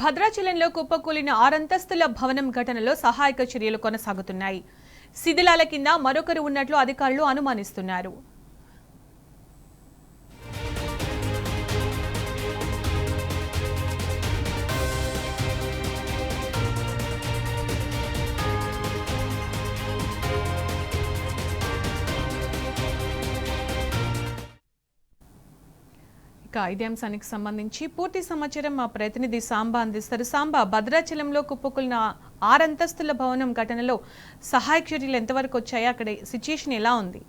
భద్రాచలంలో కుప్పకూలిన 6 అంతస్తుల భవనం ఘటనలో సహాయక చర్యలు కొనసాగుతున్నాయి. శిథిలాల కింద మరొకరు ఉన్నట్లు అధికారులు అనుమానిస్తున్నారు. ఇదే అంశానికి సంబంధించి పూర్తి సమాచారం మా ప్రతినిధి సాంబా అందిస్తారు. సాంబా, భద్రాచలంలో కుప్పకూలిన 6 అంతస్తుల భవనం ఘటనలో సహాయక చర్యలు ఎంతవరకు వచ్చాయి? అక్కడ సిచ్యుయేషన్ ఎలా ఉంది?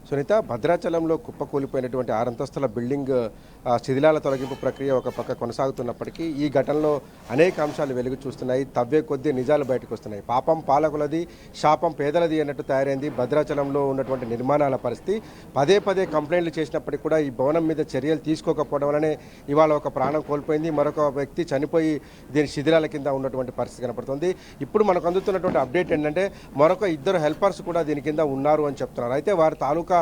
సునీత, భద్రాచలంలో కుప్పకూలిపోయినటువంటి 6 అంతస్తుల బిల్డింగ్ శిథిలాల తొలగింపు ప్రక్రియ ఒక పక్క కొనసాగుతున్నప్పటికీ ఈ ఘటనలో అనేక అంశాలు వెలుగు చూస్తున్నాయి. తవ్వే కొద్దీ నిజాలు బయటకు వస్తున్నాయి. పాపం పాలకులది, శాపం పేదలది అన్నట్టు తయారైంది భద్రాచలంలో ఉన్నటువంటి నిర్మాణాల పరిస్థితి. పదే పదే కంప్లైంట్లు చేసినప్పటికీ కూడా ఈ భవనం మీద చర్యలు తీసుకోకపోవడం వల్లనే ఇవాళ ఒక ప్రాణం కోల్పోయింది, మరొక వ్యక్తి చనిపోయి దీని శిథిలాల కింద ఉన్నటువంటి పరిస్థితి కనపడుతుంది. ఇప్పుడు మనకు అందుతున్నటువంటి అప్డేట్ ఏంటంటే మరొక 2 హెల్పర్స్ కూడా దీని కింద ఉన్నారు అని చెప్తున్నారు. అయితే వారి తాలూకా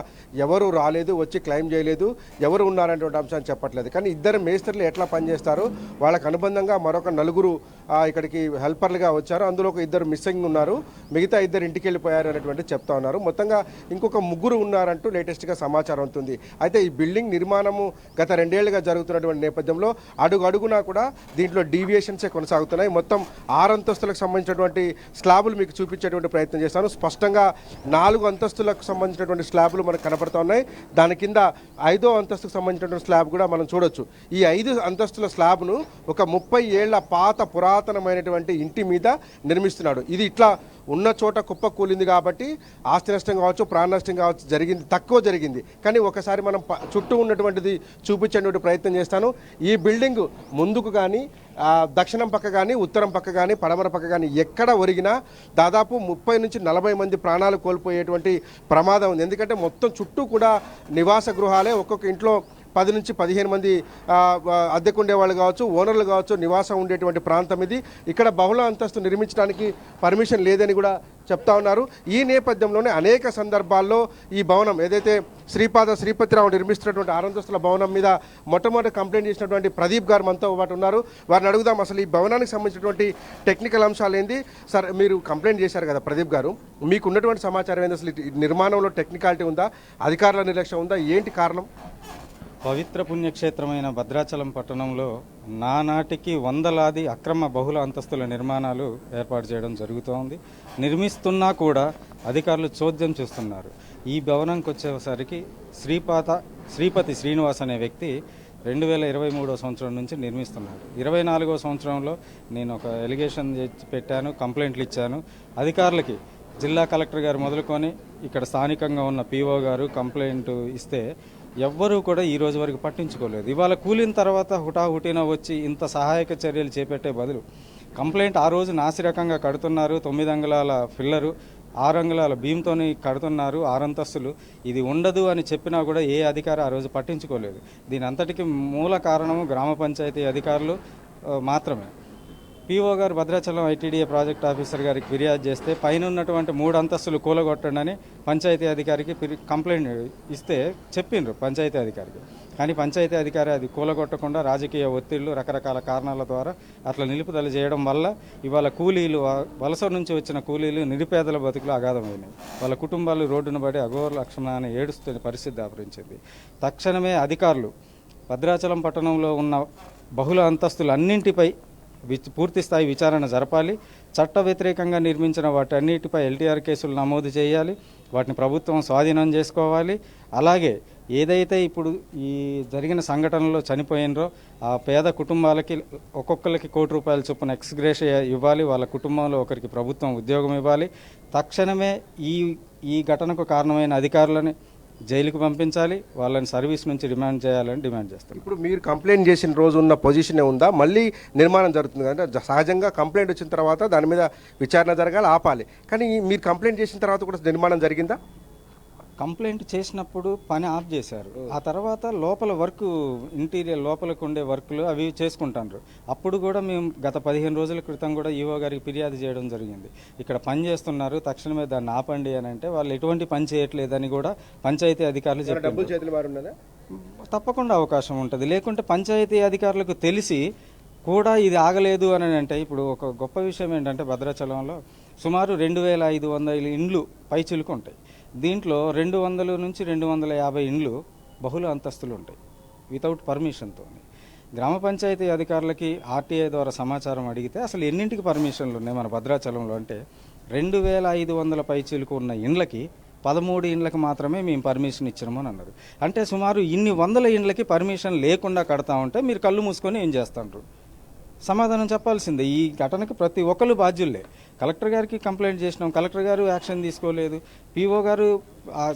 ఎవరు రాలేదు, వచ్చి క్లెయిమ్ చేయలేదు, ఎవరు ఉన్నారనేటువంటి అంశాన్ని చెప్పట్లేదు. కానీ 2 మేస్త్రీలు ఎట్లా పనిచేస్తారు, వాళ్ళకు అనుబంధంగా మరొక 4 ఇక్కడికి హెల్పర్లుగా వచ్చారు. అందులో ఒక 2 మిస్సింగ్ ఉన్నారు, మిగతా 2 ఇంటికి వెళ్ళిపోయారు అనేటువంటి చెప్తా ఉన్నారు. మొత్తంగా ఇంకొక 3 ఉన్నారంటూ లేటెస్ట్గా సమాచారం అవుతుంది. అయితే ఈ బిల్డింగ్ నిర్మాణము గత 2 ఏళ్లుగా జరుగుతున్నటువంటి నేపథ్యంలో అడుగునా కూడా దీంట్లో డీవియేషన్సే కొనసాగుతున్నాయి. మొత్తం 6 అంతస్తులకు సంబంధించినటువంటి స్లాబులు మీకు చూపించేటువంటి ప్రయత్నం చేస్తాను. స్పష్టంగా 4 అంతస్తులకు సంబంధించినటువంటి స్లాబులు మనకు కనపడుతూ ఉన్నాయి. దాని కింద 5వ అంతస్తుకు సంబంధించినటువంటి స్లాబ్ కూడా మనం చూడొచ్చు. ఈ 5 అంతస్తుల స్లాబ్ను ఒక 30 ఏళ్ల పాత పురాతనమైనటువంటి ఇంటి మీద నిర్మిస్తున్నాడు. ఇది ఇట్లా ఉన్న చోట కుప్ప కూలింది కాబట్టి ఆస్తి నష్టం కావచ్చు, ప్రాణ నష్టం కావచ్చు తక్కువ జరిగింది. కానీ ఒకసారి మనం చుట్టూ ఉన్నటువంటిది చూపించేటువంటి ప్రయత్నం చేస్తాను. ఈ బిల్డింగ్ ముందుకు కానీ, దక్షిణం పక్క కానీ, ఉత్తరం పక్క కానీ, పడమర పక్క కానీ ఎక్కడ ఒరిగినా దాదాపు 30 నుంచి 40 మంది ప్రాణాలు కోల్పోయేటువంటి ప్రమాదం ఉంది. ఎందుకంటే మొత్తం చుట్టూ కూడా నివాస గృహాలే. ఒక్కొక్క ఇంట్లో 10 నుంచి 15 మంది అద్దెకుండే వాళ్ళు కావచ్చు, ఓనర్లు కావచ్చు, నివాసం ఉండేటువంటి ప్రాంతం ఇది. ఇక్కడ బహుళ అంతస్తు నిర్మించడానికి పర్మిషన్ లేదని కూడా చెప్తా ఉన్నారు. ఈ నేపథ్యంలోనే అనేక సందర్భాల్లో ఈ భవనం ఏదైతే శ్రీపతిరావు నిర్మిస్తున్నటువంటి 6 అంతస్తుల భవనం మీద మొట్టమొదటి కంప్లైంట్ చేసినటువంటి ప్రదీప్ గారు మనతో పాటు ఉన్నారు. వారిని అడుగుదాం, అసలు ఈ భవనానికి సంబంధించినటువంటి టెక్నికల్ అంశాలు ఏంది? సార్, మీరు కంప్లైంట్ చేశారు కదా ప్రదీప్ గారు, మీకు ఉన్నటువంటి సమాచారం ఏంది? అసలు నిర్మాణంలో టెక్నికాలిటీ ఉందా, అధికారుల నిర్లక్ష్యం ఉందా, ఏంటి కారణం? పవిత్ర పుణ్యక్షేత్రమైన భద్రాచలం పట్టణంలో నానాటికి వందలాది అక్రమ బహుళ అంతస్తుల నిర్మాణాలు ఏర్పాటు చేయడం జరుగుతోంది. నిర్మిస్తున్నా కూడా అధికారులు చోద్యం చూస్తున్నారు. ఈ భవనంకి వచ్చేసరికి శ్రీపతి శ్రీనివాస్ అనే వ్యక్తి 2023వ సంవత్సరం నుంచి నిర్మిస్తున్నాడు. 24వ సంవత్సరంలో నేను ఒక ఎలిగేషన్ పెట్టాను, కంప్లైంట్లు ఇచ్చాను అధికారులకి. జిల్లా కలెక్టర్ గారు మొదలుకొని ఇక్కడ స్థానికంగా ఉన్న పీఓ గారు కంప్లైంట్ ఇస్తే ఎవ్వరూ కూడా ఈ రోజు వరకు పట్టించుకోలేదు. ఇవాళ కూలిన తర్వాత హుటాహుటిన వచ్చి ఇంత సహాయక చర్యలు చేపట్టే బదులు కంప్లైంట్ ఆ రోజు నాసిరకంగా కడుతున్నారు. 9 అంగుళాల ఫిల్లరు, 6 అంగుళాల భీమ్తోని కడుతున్నారు 6 అంతస్తులు. ఇది ఉండదు అని చెప్పినా కూడా ఏ అధికారి ఆ రోజు పట్టించుకోలేదు. దీని అంతటికి మూల కారణము గ్రామ పంచాయతీ అధికారులు మాత్రమే. పీఓ గారు భద్రాచలం ఐటీడీఏ ప్రాజెక్ట్ ఆఫీసర్ గారికి ఫిర్యాదు చేస్తే పైన ఉన్నటువంటి 3 అంతస్తులు కూలగొట్టండి పంచాయతీ అధికారికి కంప్లైంట్ ఇస్తే చెప్పిండ్రు పంచాయతీ అధికారికి. కానీ పంచాయతీ అధికారి అది కూలగొట్టకుండా రాజకీయ ఒత్తిళ్లు, రకరకాల కారణాల ద్వారా అట్లా నిలుపుదల చేయడం వల్ల ఇవాళ కూలీలు, వలస నుంచి వచ్చిన కూలీలు నిరుపేదల బతుకులు అగాధమైనాయి. వాళ్ళ కుటుంబాలు రోడ్డున పడి అఘోర లక్షణాన్ని ఏడుస్తున్న పరిస్థితి దాపరించింది. తక్షణమే అధికారులు భద్రాచలం పట్టణంలో ఉన్న బహుళ అంతస్తులన్నింటిపై పూర్తి స్థాయి విచారణ జరపాలి. చట్ట వ్యతిరేకంగా నిర్మించిన వాటన్నిటిపై ఎల్టీఆర్ కేసులు నమోదు చేయాలి. వాటిని ప్రభుత్వం స్వాధీనం చేసుకోవాలి. అలాగే ఏదైతే ఇప్పుడు ఈ జరిగిన సంఘటనలో చనిపోయినరో ఆ పేద కుటుంబాలకి ఒక్కొక్కరికి ₹1,00,00,000 చొప్పున ఎక్స్గ్రేషియా ఇవ్వాలి. వాళ్ళ కుటుంబంలో ఒకరికి ప్రభుత్వం ఉద్యోగం ఇవ్వాలి. తక్షణమే ఈ ఘటనకు కారణమైన అధికారులని జైలుకు పంపించాలి. వాళ్ళని సర్వీస్ నుంచి రిమాండ్ చేయాలని డిమాండ్ చేస్తాం. ఇప్పుడు మీరు కంప్లైంట్ చేసిన రోజు ఉన్న పొజిషనే ఉందా, మళ్ళీ నిర్మాణం జరుగుతుంది? అంటే సహజంగా కంప్లైంట్ వచ్చిన తర్వాత దాని మీద విచారణ జరగాలి, ఆపాలి. కానీ మీరు కంప్లైంట్ చేసిన తర్వాత కూడా నిర్మాణం జరిగిందా? కంప్లైంట్ చేసినప్పుడు పని ఆఫ్ చేశారు. ఆ తర్వాత లోపల వర్క్, ఇంటీరియర్ లోపలికి ఉండే వర్క్లు అవి చేసుకుంటారు. అప్పుడు కూడా మేము గత 15 రోజుల క్రితం కూడా ఈవో గారికి ఫిర్యాదు చేయడం జరిగింది. ఇక్కడ పని చేస్తున్నారు, తక్షణమే దాన్ని ఆపండి అని అంటే వాళ్ళు ఎటువంటి పని చేయట్లేదని కూడా పంచాయతీ అధికారులు చెప్పారు. తప్పకుండా అవకాశం ఉంటుంది. లేకుంటే పంచాయతీ అధికారులకు తెలిసి కూడా ఇది ఆగలేదు అని అంటే, ఇప్పుడు ఒక గొప్ప విషయం ఏంటంటే భద్రాచలంలో సుమారు 2500 ఇండ్లు పైచిలుకు ఉంటాయి. దీంట్లో 200 నుంచి 250 ఇండ్లు బహుళ అంతస్తులు ఉంటాయి వితౌట్ పర్మిషన్తో. గ్రామ పంచాయతీ అధికారులకి ఆర్టీఐ ద్వారా సమాచారం అడిగితే అసలు ఎన్నింటికి పర్మిషన్లు ఉన్నాయి మన భద్రాచలంలో అంటే 2500 పైచిలుకు ఉన్న ఇండ్లకి 13 ఇండ్లకు మాత్రమే మేము పర్మిషన్ ఇచ్చినామని అన్నారు. అంటే సుమారు ఇన్ని వందల ఇండ్లకి పర్మిషన్ లేకుండా కడతా ఉంటే మీరు కళ్ళు మూసుకొని ఏం చేస్తారు? సమాధానం చెప్పాల్సిందే. ఈ ఘటనకు ప్రతి ఒక్కరు బాధ్యులే. కలెక్టర్ గారికి కంప్లైంట్ చేసినాం, కలెక్టర్ గారు యాక్షన్ తీసుకోలేదు. పీఓ గారు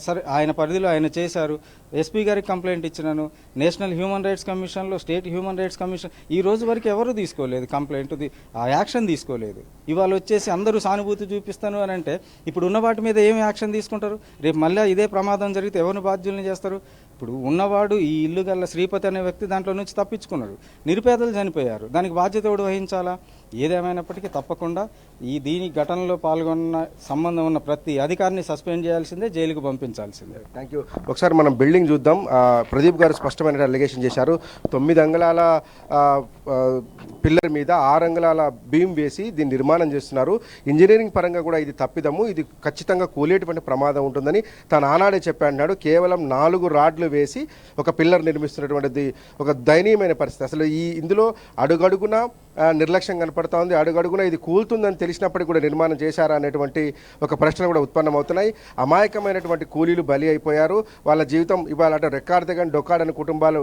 సరే ఆయన పరిధిలో ఆయన చేశారు. ఎస్పీ గారికి కంప్లైంట్ ఇచ్చినాను. నేషనల్ హ్యూమన్ రైట్స్ కమిషన్లో, స్టేట్ హ్యూమన్ రైట్స్ కమిషన్ ఈ రోజు వరకు ఎవరు తీసుకోలేదు కంప్లైంట్, ఆ యాక్షన్ తీసుకోలేదు. ఇవాళ వచ్చేసి అందరూ సానుభూతి చూపిస్తాను అని అంటే ఇప్పుడు ఉన్న వాటి మీద ఏమి యాక్షన్ తీసుకుంటారు? రేపు మళ్ళీ ఇదే ప్రమాదం జరిగితే ఎవరిని బాధ్యుల్ని చేస్తారు? ఇప్పుడు ఉన్నవాడు ఈ ఇల్లు గల్ల శ్రీపతి అనే వ్యక్తి దాంట్లో నుంచి తప్పించుకున్నాడు, నిరుపేదలు చనిపోయారు, దానికి బాధ్యత ఎవడు వహించాలా? ఏదేమైనప్పటికీ తప్పకుండా దీని ఘటనలో పాల్గొన్న సంబంధం ఉన్న ప్రతి అధికారిని సస్పెండ్ చేయాల్సిందే, జైలుకు పంపించాల్సిందే. Thank you. ఒకసారి మనం బిల్డింగ్ చూద్దాం. ప్రదీప్ గారు స్పష్టమైన అలిగేషన్ చేశారు. 9 అంగుళాల పిల్లర్ మీద 6 అంగుళాల బీమ్ వేసి దీన్ని నిర్మాణం చేస్తున్నారు. ఇంజనీరింగ్ పరంగా కూడా ఇది తప్పిదము, ఇది ఖచ్చితంగా కూలేటువంటి ప్రమాదం ఉంటుందని తను ఆనాడే చెప్పాడు. కేవలం 4 రాడ్లు వేసి ఒక పిల్లర్ నిర్మిస్తున్నటువంటిది ఒక దయనీయమైన పరిస్థితి. అసలు ఇందులో అడుగడుగున నిర్లక్ష్యం కనపడతా ఉంది. అడుగడుగున ఇది కూలుతుందని తెలిసినప్పటికీ కూడా నిర్మాణం చేశారా అనేటువంటి ఒక ప్రశ్నలు కూడా ఉత్పన్నమవుతున్నాయి. అమాయకమైనటువంటి కూలీలు బలి అయిపోయారు. వాళ్ళ జీవితం ఇవాళ అంటే రెక్కాడితేగాని డొక్కాడని కుటుంబాలు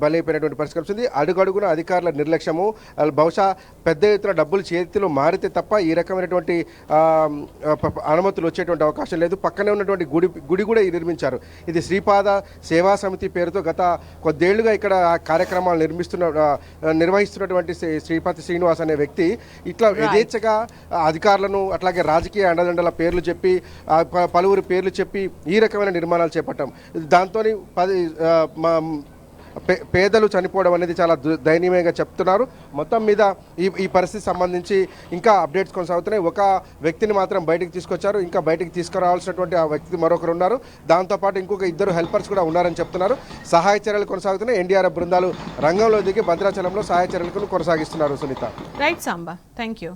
బలి అయిపోయినటువంటి పరిస్థితి వస్తుంది. అడుగడుగున అధికారుల నిర్లక్ష్యము, బహుశా పెద్ద ఎత్తున డబ్బులు చేతిలో మారితే తప్ప ఈ రకమైనటువంటి అనుమతులు వచ్చేటువంటి అవకాశం లేదు. పక్కనే ఉన్నటువంటి గుడి కూడా నిర్మించారు. ఇది శ్రీపాద సేవా సమితి పేరుతో గత కొద్దేళ్లుగా ఇక్కడ కార్యక్రమాలు నిర్వహిస్తున్నటువంటి శ్రీపతి శ్రీనివాస్ అనే వ్యక్తి ఇట్లా యథేచ్ఛగా అధికారులను అట్లాగే రాజకీయ అండదండల పేర్లు చెప్పి పలువురు పేర్లు చెప్పి ఈ రకమైన నిర్మాణాలు చేపట్టాం. దాంతో పేదలు చనిపోవడం అనేది చాలా దయనీయంగా చెప్తున్నారు. మొత్తం మీద ఈ పరిస్థితి సంబంధించి ఇంకా అప్డేట్స్ కొనసాగుతున్నాయి. ఒక వ్యక్తిని మాత్రం బయటకు తీసుకొచ్చారు, ఇంకా బయటకు తీసుకురావాల్సినటువంటి ఆ వ్యక్తి మరొకరు ఉన్నారు. దాంతోపాటు ఇంకొక 2 హెల్పర్స్ కూడా ఉన్నారని చెప్తున్నారు. సహాయ చర్యలు కొనసాగుతున్నాయి. ఎన్డీఆర్ఎఫ్ బృందాలు రంగంలో దిగి భద్రాచలంలో సహాయ చర్యలను కొనసాగిస్తున్నారు. Sunitha. Right Samba, thank you.